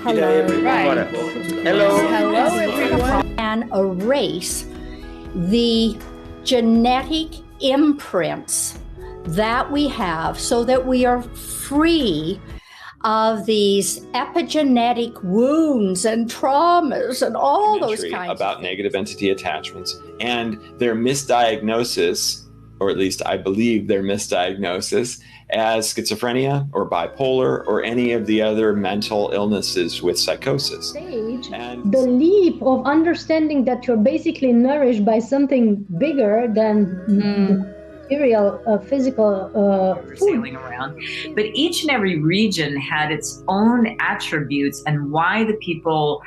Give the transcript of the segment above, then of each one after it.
Hello. Right. Hello. Hello, everyone. And erase the genetic imprints that we have so that we are free of these epigenetic wounds and traumas and all those kinds about negative entity attachments and their misdiagnosis, or at least I believe their misdiagnosis, as schizophrenia or bipolar or any of the other mental illnesses with psychosis. And the leap of understanding that you're basically nourished by something bigger than the material, physical food. Sailing around. But each and every region had its own attributes and why the people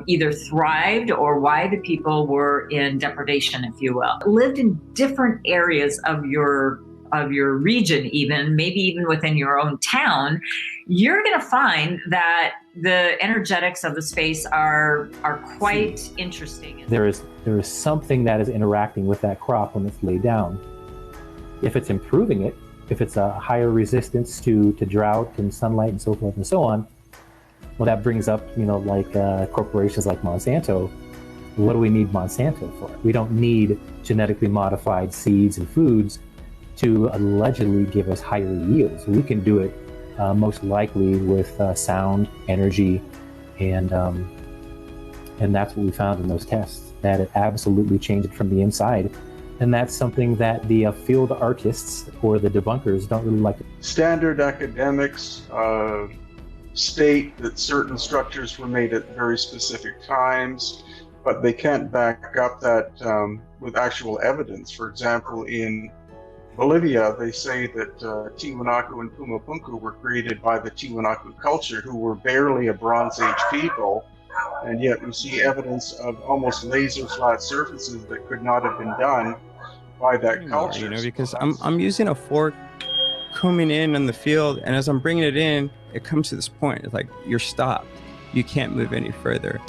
either thrived or why the people were in deprivation, if you will. Lived in different areas of your region, even maybe even within your own town. You're going to find that the energetics of the space are quite interesting. There is something that is interacting with that crop when it's laid down. If it's improving it, if it's a higher resistance to drought and sunlight and so forth and so on, well, that brings up, like corporations like Monsanto. What do we need Monsanto for? We don't need genetically modified seeds and foods to allegedly give us higher yields. We can do it most likely with sound, energy, and that's what we found in those tests, that it absolutely changed it from the inside. And that's something that the field artists or the debunkers don't really like. Standard academics state that certain structures were made at very specific times, but they can't back up that with actual evidence. For example, in Bolivia, they say that Tiwanaku and Pumapunku were created by the Tiwanaku culture, who were barely a Bronze Age people, and yet we see evidence of almost laser flat surfaces that could not have been done by that culture. Because I'm using a fork coming in on the field, and as I'm bringing it in, it comes to this point. It's like you're stopped. You can't move any further.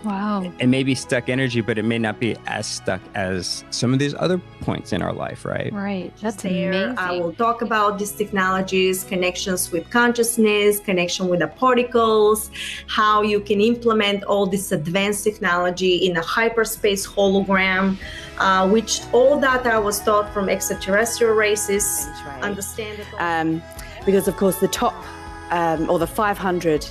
Wow. It may be stuck energy, but it may not be as stuck as some of these other points in our life, right? Right. That's amazing. I will talk about these technologies, connections with consciousness, connection with the particles, how you can implement all this advanced technology in a hyperspace hologram, which all that I was taught from extraterrestrial races, right. Understandable. Because of course the top or the 500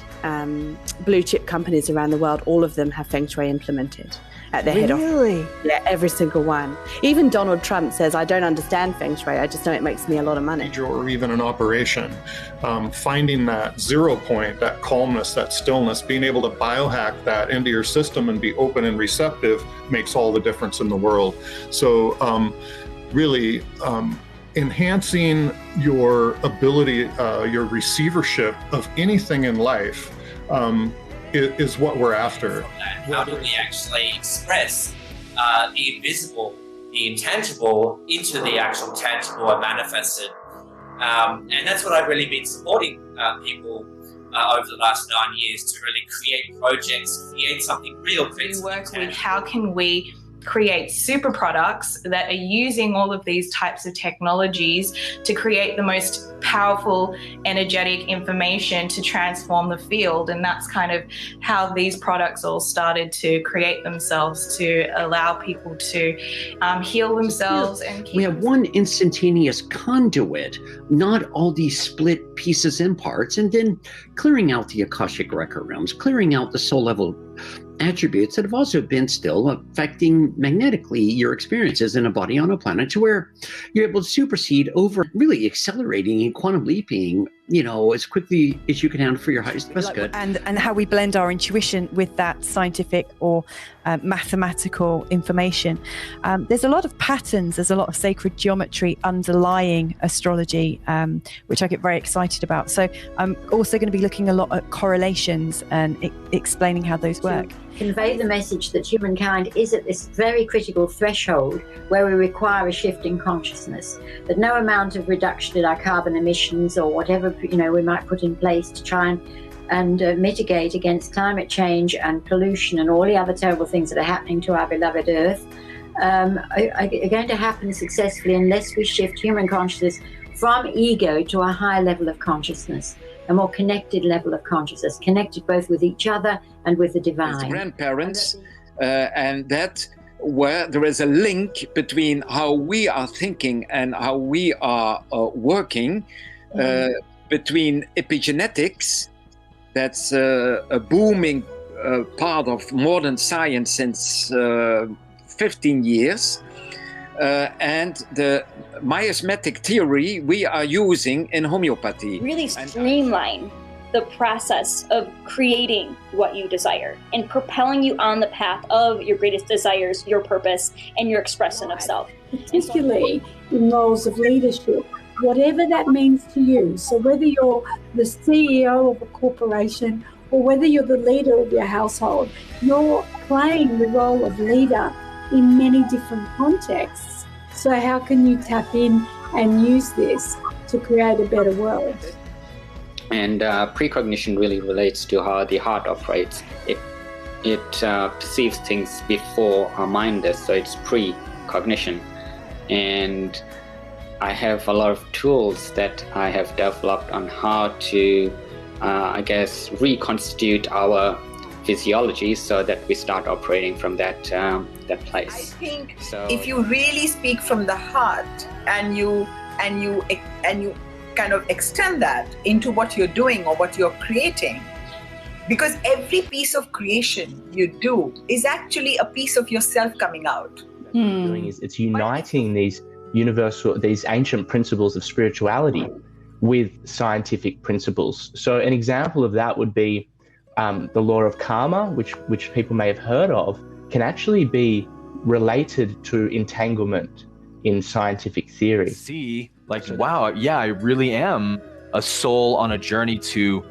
blue chip companies around the world, all of them have Feng Shui implemented at their head office. Really? Yeah, every single one. Even Donald Trump says, I don't understand Feng Shui, I just know it makes me a lot of money. Or even an operation, finding that 0 point, that calmness, that stillness, being able to biohack that into your system and be open and receptive makes all the difference in the world. So really, enhancing your ability, your receivership of anything in life is what we're after. How do we actually express the invisible, the intangible into the actual tangible and manifested? And that's what I've really been supporting people over the last 9 years, to really create projects, create something real. We work with how can we create super products that are using all of these types of technologies to create the most powerful energetic information to transform the field. And that's kind of how these products all started to create themselves, to allow people to heal themselves. And we have one instantaneous conduit, not all these split pieces and parts, and then clearing out the Akashic record realms, clearing out the soul level attributes that have also been still affecting magnetically your experiences in a body on a planet, to where you're able to supersede over, really accelerating and quantum leaping, as quickly as you can handle for your highest best good. And how we blend our intuition with that scientific or mathematical information. There's a lot of patterns, there's a lot of sacred geometry underlying astrology, which I get very excited about. So I'm also going to be looking a lot at correlations and explaining how those work. Convey the message that humankind is at this very critical threshold where we require a shift in consciousness, that no amount of reduction in our carbon emissions or whatever we might put in place to try and mitigate against climate change and pollution and all the other terrible things that are happening to our beloved Earth are going to happen successfully unless we shift human consciousness from ego to a higher level of consciousness. a more connected level of consciousness, connected both with each other and with the As divine. grandparents, and that where there is a link between how we are thinking and how we are working, between epigenetics, that's a booming part of modern science since 15 years, and the miasmatic theory we are using in homeopathy. Really streamline the process of creating what you desire and propelling you on the path of your greatest desires, your purpose, and your expression of self. Particularly in roles of leadership, whatever that means to you. So whether you're the CEO of a corporation or whether you're the leader of your household, you're playing the role of leader in many different contexts. So how can you tap in and use this to create a better world? And precognition really relates to how the heart operates. It perceives things before our mind does, so it's precognition. And I have a lot of tools that I have developed on how to, reconstitute our physiology so that we start operating from that place. I think if you really speak from the heart and you kind of extend that into what you're doing or what you're creating, because every piece of creation you do is actually a piece of yourself coming out. Doing is it's uniting these ancient principles of spirituality with scientific principles. So an example of that would be the law of karma, which people may have heard of, can actually be related to entanglement in scientific theory. See, like, wow, yeah, I really am a soul on a journey to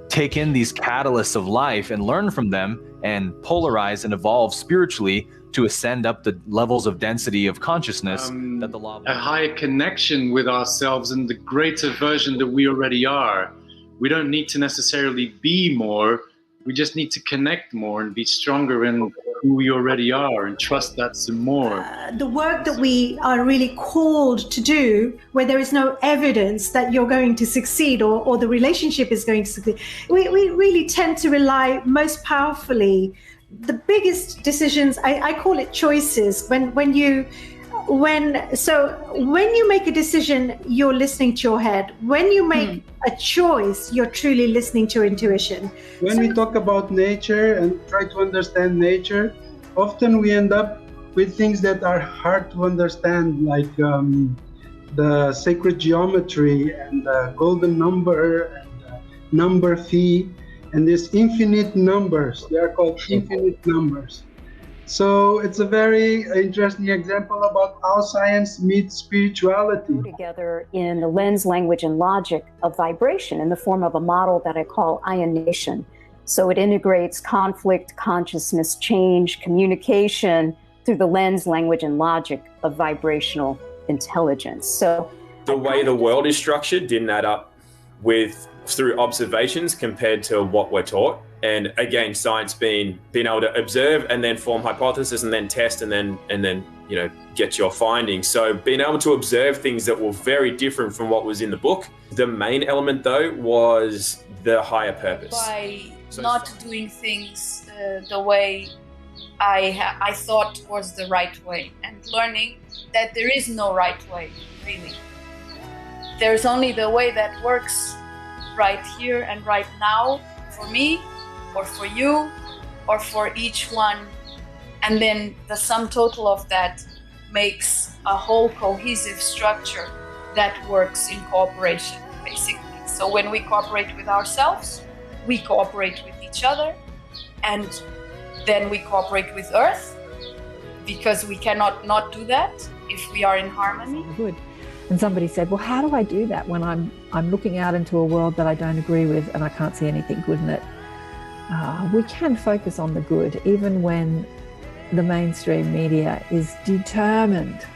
take in these catalysts of life and learn from them and polarize and evolve spiritually to ascend up the levels of density of consciousness that the law of a higher connection with ourselves and the greater version that we already are. We don't need to necessarily be more. We just need to connect more and be stronger in who we already are and trust that some more. The work that we are really called to do, where there is no evidence that you're going to succeed or the relationship is going to succeed, we really tend to rely most powerfully. The biggest decisions, I call it choices, when you make a decision, you're listening to your head. When you make a choice, you're truly listening to your intuition. When we talk about nature and try to understand nature, often we end up with things that are hard to understand, like the sacred geometry and the golden number and the number phi, and these infinite numbers. They are called infinite numbers. So it's a very interesting example about how science meets spirituality. Together in the lens, language, and logic of vibration in the form of a model that I call ionation. So it integrates conflict, consciousness, change, communication through the lens, language, and logic of vibrational intelligence. So the way the world is structured didn't add up with through observations compared to what we're taught. And again, science being able to observe and then form hypotheses and then test and then get your findings. So being able to observe things that were very different from what was in the book. The main element though was the higher purpose. By not doing things the way I thought was the right way, and learning that there is no right way, really. There's only the way that works right here and right now for me, or for you, or for each one. And then the sum total of that makes a whole cohesive structure that works in cooperation, basically. So when we cooperate with ourselves, we cooperate with each other, and then we cooperate with Earth, because we cannot not do that if we are in harmony. Good. And somebody said, well, how do I do that when I'm looking out into a world that I don't agree with and I can't see anything good in it? We can focus on the good, even when the mainstream media is determined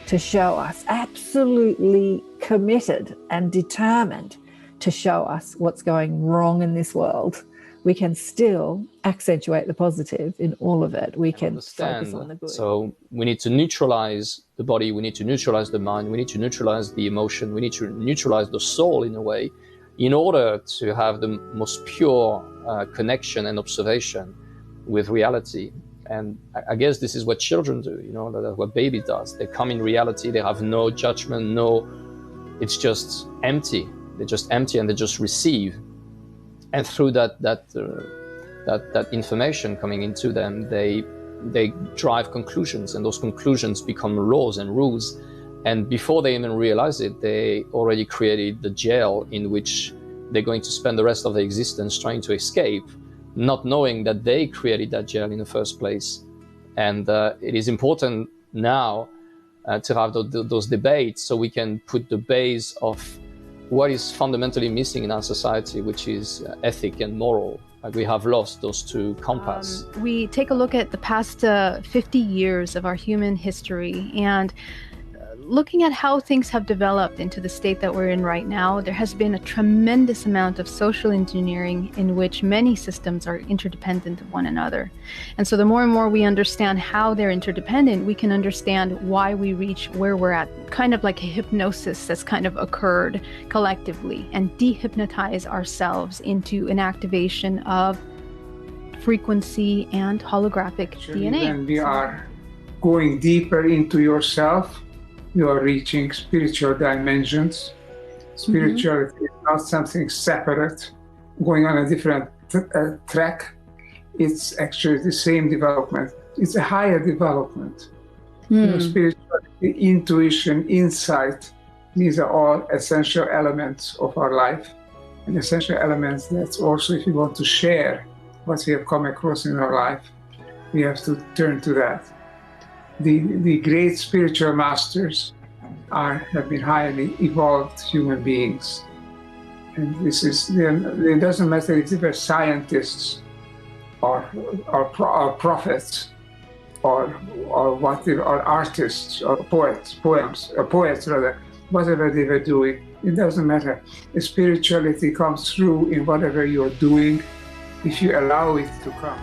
to show us, absolutely committed and determined to show us what's going wrong in this world. We can still accentuate the positive in all of it. We can focus on the good. So we need to neutralize the body, we need to neutralize the mind, we need to neutralize the emotion, we need to neutralize the soul in a way, in order to have the most pure connection and observation with reality. And I guess this is what children do, you know, that's what baby does. They come in reality, they have no judgment, it's just empty. They're just empty and they just receive. And through that information coming into them, they drive conclusions, and those conclusions become laws and rules. And before they even realize it, they already created the jail in which they're going to spend the rest of their existence trying to escape, not knowing that they created that jail in the first place. And it is important now to have those debates so we can put the base of what is fundamentally missing in our society, which is ethic and moral. Like, we have lost those two compass. We take a look at the past 50 years of our human history, and looking at how things have developed into the state that we're in right now, there has been a tremendous amount of social engineering in which many systems are interdependent of one another. And so the more and more we understand how they're interdependent, we can understand why we reach where we're at, kind of like a hypnosis that's kind of occurred collectively, and de-hypnotize ourselves into an activation of frequency and holographic DNA. When we are going deeper into yourself, you are reaching spiritual dimensions. Spirituality is not something separate, going on a different track. It's actually the same development. It's a higher development. You know, spirituality, intuition, insight, these are all essential elements of our life. And essential elements that also, if we want to share what we have come across in our life, we have to turn to that. The great spiritual masters have been highly evolved human beings. And it doesn't matter if they're scientists or prophets or artists or poets rather, whatever they were doing, it doesn't matter. Spirituality comes through in whatever you're doing if you allow it to come.